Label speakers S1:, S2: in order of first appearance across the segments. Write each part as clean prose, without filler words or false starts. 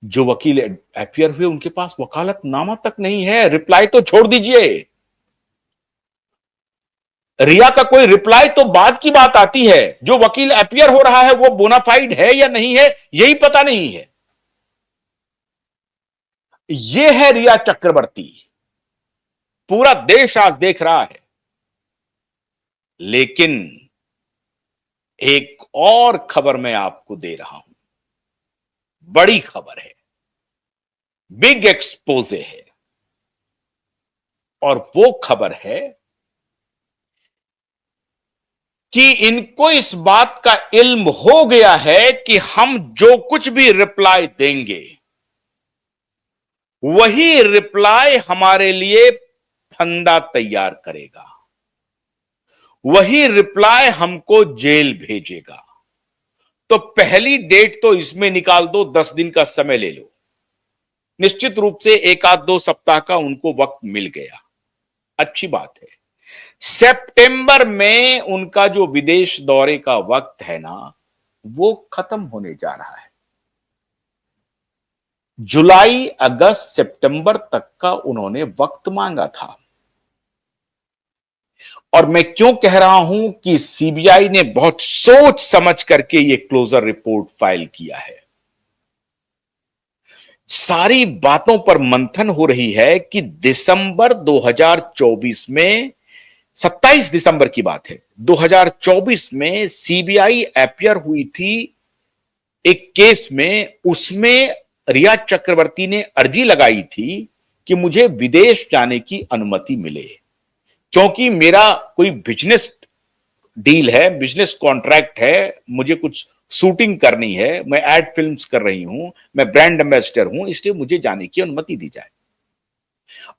S1: जो वकील अपियर हुए उनके पास वकालतनामा तक नहीं है। रिप्लाई तो छोड़ दीजिए, रिया का कोई रिप्लाई तो बाद की बात आती है। जो वकील अपियर हो रहा है वो बोनाफाइड है या नहीं है, यही पता नहीं है। ये है रिया चक्रवर्ती, पूरा देश आज देख रहा है। लेकिन एक और खबर मैं आपको दे रहा हूं, बड़ी खबर है, बिग एक्सपोजे है। और वो खबर है कि इनको इस बात का इल्म हो गया है कि हम जो कुछ भी रिप्लाई देंगे वही रिप्लाई हमारे लिए फंदा तैयार करेगा, वही रिप्लाई हमको जेल भेजेगा। तो पहली डेट तो इसमें निकाल दो, 10 दिन का समय ले लो। निश्चित रूप से 1-2 सप्ताह का उनको वक्त मिल गया, अच्छी बात है। सितंबर में उनका जो विदेश दौरे का वक्त है ना, वो खत्म होने जा रहा है। जुलाई, अगस्त, सितंबर तक का उन्होंने वक्त मांगा था। और मैं क्यों कह रहा हूं कि सीबीआई ने बहुत सोच समझ करके यह क्लोजर रिपोर्ट फाइल किया है। सारी बातों पर मंथन हो रही है कि दिसंबर 2024 में, 27 दिसंबर की बात है, 2024 में सीबीआई अपियर हुई थी एक केस में। उसमें रिया चक्रवर्ती ने अर्जी लगाई थी कि मुझे विदेश जाने की अनुमति मिले, क्योंकि मेरा कोई बिजनेस डील है, बिजनेस कॉन्ट्रैक्ट है, मुझे कुछ शूटिंग करनी है, मैं एड फिल्म्स कर रही हूं, मैं ब्रांड एम्बेसडर हूं, इसलिए मुझे जाने की अनुमति दी जाए।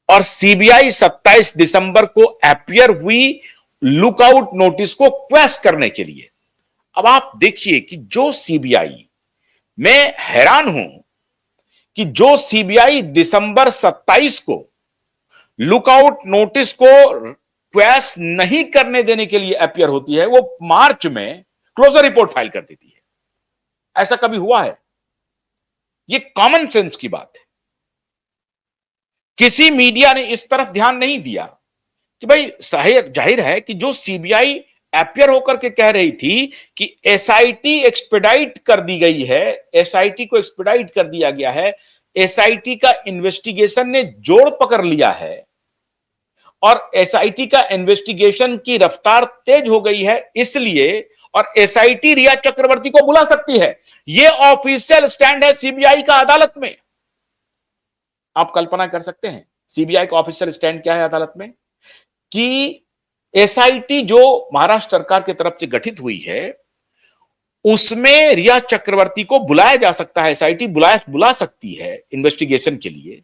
S1: और सीबीआई 27 दिसंबर को अपियर हुई लुकआउट नोटिस को क्वेश्चन करने के लिए। अब आप देखिए कि जो सीबीआई, मैं हैरान हूं कि जो सीबीआई दिसंबर 27 को लुकआउट नोटिस को क्वेश नहीं करने देने के लिए अपियर होती है, वो मार्च में क्लोजर रिपोर्ट फाइल कर देती है। ऐसा कभी हुआ है? ये कॉमन सेंस की बात है। किसी मीडिया ने इस तरफ ध्यान नहीं दिया कि भाई जाहिर है कि जो सीबीआई अपियर होकर के कह रही थी कि एसआईटी एक्सपेडाइट कर दी गई है, एसआईटी को एक्सपेडाइट कर दिया गया है, एसआईटी का इन्वेस्टिगेशन ने जोर पकड़ लिया है और एसआईटी का इन्वेस्टिगेशन की रफ्तार तेज हो गई है, इसलिए और एसआईटी रिया चक्रवर्ती को बुला सकती है। यह ऑफिशियल स्टैंड है सीबीआई का अदालत में। आप कल्पना कर सकते हैं सीबीआई का ऑफिशियल स्टैंड क्या है अदालत में, कि एसआईटी जो महाराष्ट्र सरकार की तरफ से गठित हुई है उसमें रिया चक्रवर्ती को बुलाया जा सकता है, एसआईटी बुला सकती है इन्वेस्टिगेशन के लिए।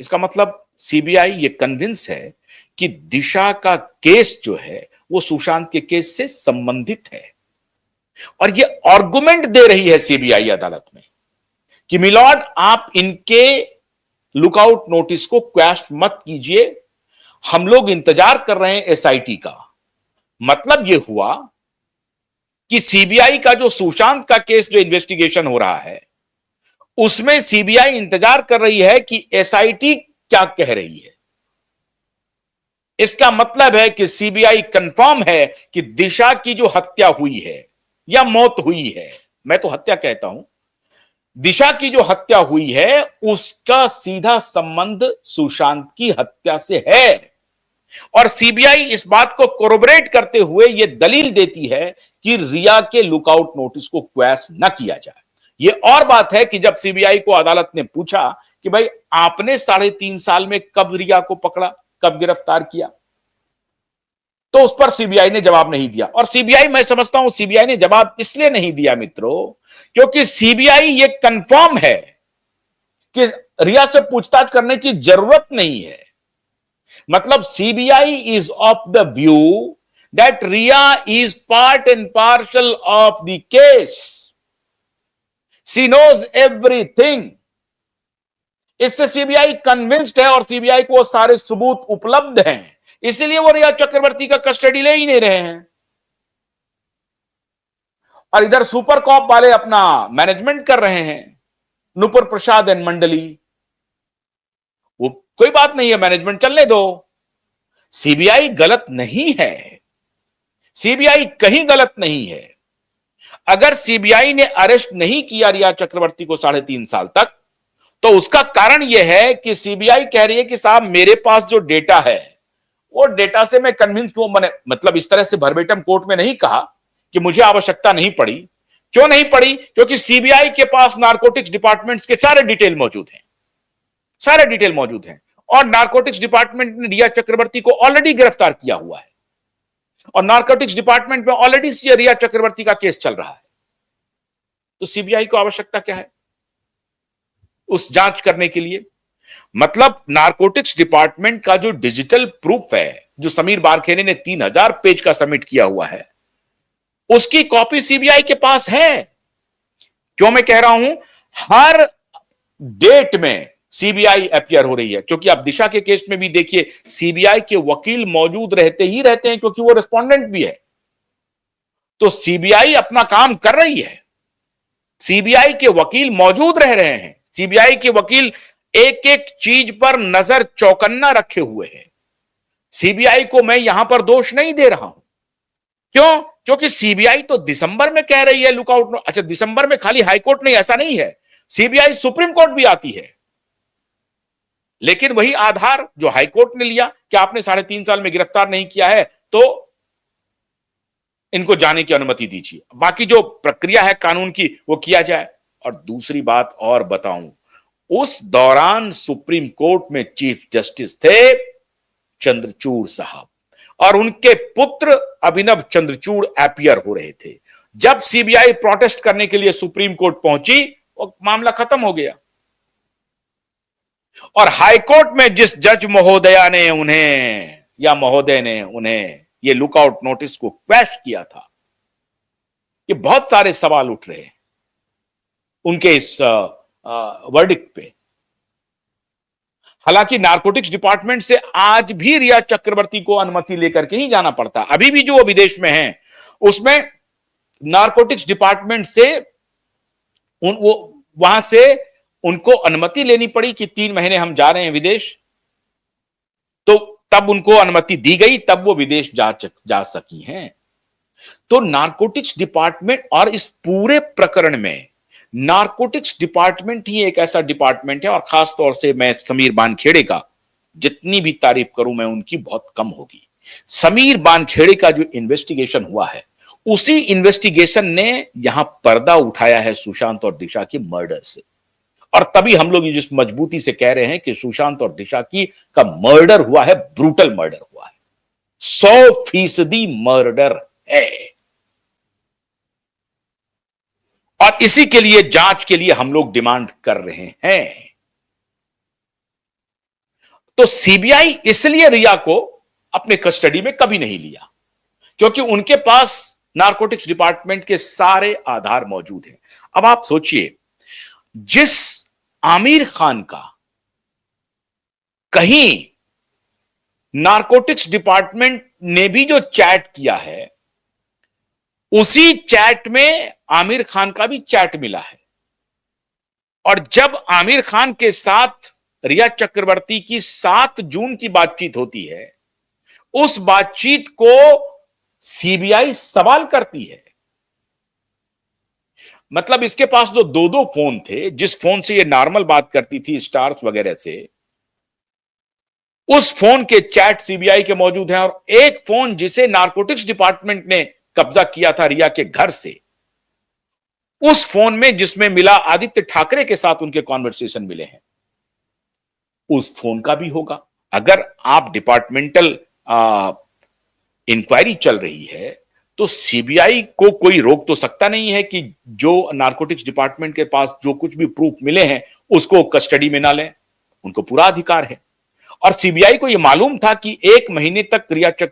S1: इसका मतलब सीबीआई ये कन्विंस है कि दिशा का केस जो है वो सुशांत के केस से संबंधित है। और ये आर्गुमेंट दे रही है सीबीआई अदालत में कि मिलॉर्ड आप इनके लुकआउट नोटिस को क्वैश मत कीजिए, हम लोग इंतजार कर रहे हैं एसआईटी का। मतलब यह हुआ कि सीबीआई का जो सुशांत का केस जो इन्वेस्टिगेशन हो रहा है उसमें सीबीआई इंतजार कर रही है कि एसआईटी क्या कह रही है। इसका मतलब है कि सीबीआई कंफर्म है कि दिशा की जो हत्या हुई है या मौत हुई है, मैं तो हत्या कहता हूं, दिशा की जो हत्या हुई है उसका सीधा संबंध सुशांत की हत्या से है। और सीबीआई इस बात को कोरोबरेट करते हुए यह दलील देती है कि रिया के लुकआउट नोटिस को क्वैश न किया जाए। यह और बात है कि जब सीबीआई को अदालत ने पूछा कि भाई आपने 3.5 साल में कब रिया को पकड़ा, कब गिरफ्तार किया, तो उस पर सीबीआई ने जवाब नहीं दिया। और सीबीआई, मैं समझता हूं सीबीआई ने जवाब इसलिए नहीं दिया मित्रों क्योंकि सीबीआई ये कंफर्म है कि रिया से पूछताछ करने की जरूरत नहीं है। मतलब CBI is of the view that Riya is part and parcel of the case, she knows everything. इससे सीबीआई कन्विंस्ड है और सीबीआई को सारे सबूत उपलब्ध हैं, इसीलिए वो रिया चक्रवर्ती का कस्टडी ले ही नहीं रहे हैं। और इधर सुपर कॉप वाले अपना मैनेजमेंट कर रहे हैं नुपुर प्रसाद एंड मंडली, वो कोई बात नहीं है, मैनेजमेंट चलने दो। सीबीआई गलत नहीं है, सीबीआई कहीं गलत नहीं है। अगर सीबीआई ने अरेस्ट नहीं किया रिया चक्रवर्ती को 3.5 साल तक, तो उसका कारण यह है कि सीबीआई कह रही है कि साहब मेरे पास जो डेटा है वो डेटा से मैं कन्विंस क्यों बने, मतलब इस तरह से भरभेटम कोर्ट में नहीं कहा कि मुझे आवश्यकता नहीं पड़ी। क्यों नहीं पड़ी? क्योंकि सीबीआई के पास नारकोटिक्स डिपार्टमेंट्स के सारे डिटेल मौजूद हैं, सारे डिटेल मौजूद हैं, और नारकोटिक्स डिपार्टमेंट ने रिया चक्रवर्ती को ऑलरेडी गिरफ्तार किया हुआ है, और नारकोटिक्स डिपार्टमेंट में ऑलरेडी रिया चक्रवर्ती का केस चल रहा है। तो सीबीआई को आवश्यकता क्या है उस जांच करने के लिए? मतलब नारकोटिक्स डिपार्टमेंट का जो डिजिटल प्रूफ है, जो समीर बारखेड़े ने 3000 पेज का सबमिट किया हुआ है, उसकी कॉपी सीबीआई के पास है। क्यों मैं कह रहा हूं? हर डेट में सीबीआई अपीयर हो रही है, क्योंकि आप दिशा के केस में भी देखिए सीबीआई के वकील मौजूद रहते हैं, क्योंकि वो रिस्पोंडेंट भी है। तो सीबीआई अपना काम कर रही है, सीबीआई के वकील मौजूद रह रहे हैं, सीबीआई के वकील एक एक चीज पर नजर चौकन्ना रखे हुए हैं। सीबीआई को मैं यहां पर दोष नहीं दे रहा हूं। क्यों? क्योंकि सीबीआई तो दिसंबर में कह रही है लुकआउट। अच्छा, दिसंबर में खाली हाईकोर्ट नहीं, ऐसा नहीं है, सीबीआई सुप्रीम कोर्ट भी आती है। लेकिन वही आधार जो हाईकोर्ट ने लिया कि आपने 3.5 साल में गिरफ्तार नहीं किया है, तो इनको जाने की अनुमति दीजिए, बाकी जो प्रक्रिया है कानून की वो किया जाए। और दूसरी बात और बताऊं, उस दौरान सुप्रीम कोर्ट में चीफ जस्टिस थे चंद्रचूड़ साहब, और उनके पुत्र अभिनव चंद्रचूड़ अपीयर हो रहे थे। जब सीबीआई प्रोटेस्ट करने के लिए सुप्रीम कोर्ट पहुंची, वो मामला खत्म हो गया। और हाईकोर्ट में जिस जज महोदया ने उन्हें या महोदय ने उन्हें ये लुकआउट नोटिस को क्वैश किया था, ये बहुत सारे सवाल उठ रहे हैं उनके इस वर्डिक्ट पे। हालांकि नारकोटिक्स डिपार्टमेंट से आज भी रिया चक्रवर्ती को अनुमति लेकर के ही जाना पड़ता। अभी भी जो वो विदेश में हैं, उसमें नारकोटिक्स डिपार्टमेंट से वहां से उनको अनुमति लेनी पड़ी कि 3 महीने हम जा रहे हैं विदेश, तो तब उनको अनुमति दी गई, तब वो विदेश जा सकी हैं। तो नारकोटिक्स डिपार्टमेंट, और इस पूरे प्रकरण में नारकोटिक्स डिपार्टमेंट ही एक ऐसा डिपार्टमेंट है, और खास तौर से मैं समीर बानखेड़े का जितनी भी तारीफ करूं मैं उनकी बहुत कम होगी। समीर बानखेड़े का जो इन्वेस्टिगेशन हुआ है, उसी इन्वेस्टिगेशन ने यहां पर्दा उठाया है सुशांत और दिशा के मर्डर से। और तभी हम लोग जिस मजबूती से कह रहे हैं कि सुशांत और दिशा की का मर्डर हुआ है, ब्रूटल मर्डर हुआ है, 100% मर्डर है। और इसी के लिए जांच के लिए हम लोग डिमांड कर रहे हैं। तो सीबीआई इसलिए रिया को अपने कस्टडी में कभी नहीं लिया, क्योंकि उनके पास नारकोटिक्स डिपार्टमेंट के सारे आधार मौजूद हैं। अब आप सोचिए, जिस आमिर खान का कहीं नारकोटिक्स डिपार्टमेंट ने भी जो चैट किया है, उसी चैट में आमिर खान का भी चैट मिला है। और जब आमिर खान के साथ रिया चक्रवर्ती की 7 जून की बातचीत होती है, उस बातचीत को सीबीआई सवाल करती है। मतलब इसके पास जो 2 फोन थे, जिस फोन से ये नॉर्मल बात करती थी स्टार्स वगैरह से, उस फोन के चैट सीबीआई के मौजूद हैं। और एक फोन जिसे नारकोटिक्स डिपार्टमेंट ने कब्जा किया था रिया के घर से, उस फोन में जिसमें मिला आदित्य ठाकरे के साथ उनके कॉन्वर्सेशन मिले हैं, उस फोन का भी होगा। अगर आप डिपार्टमेंटल इंक्वायरी चल रही है, तो सीबीआई को कोई रोक तो सकता नहीं है कि जो नारकोटिक्स डिपार्टमेंट के पास जो कुछ भी प्रूफ मिले हैं उसको कस्टडी में ना लें। उनको पूरा अधिकार है। और सीबीआई को यह मालूम था कि 1 महीने तक रिया चक्रवर्ती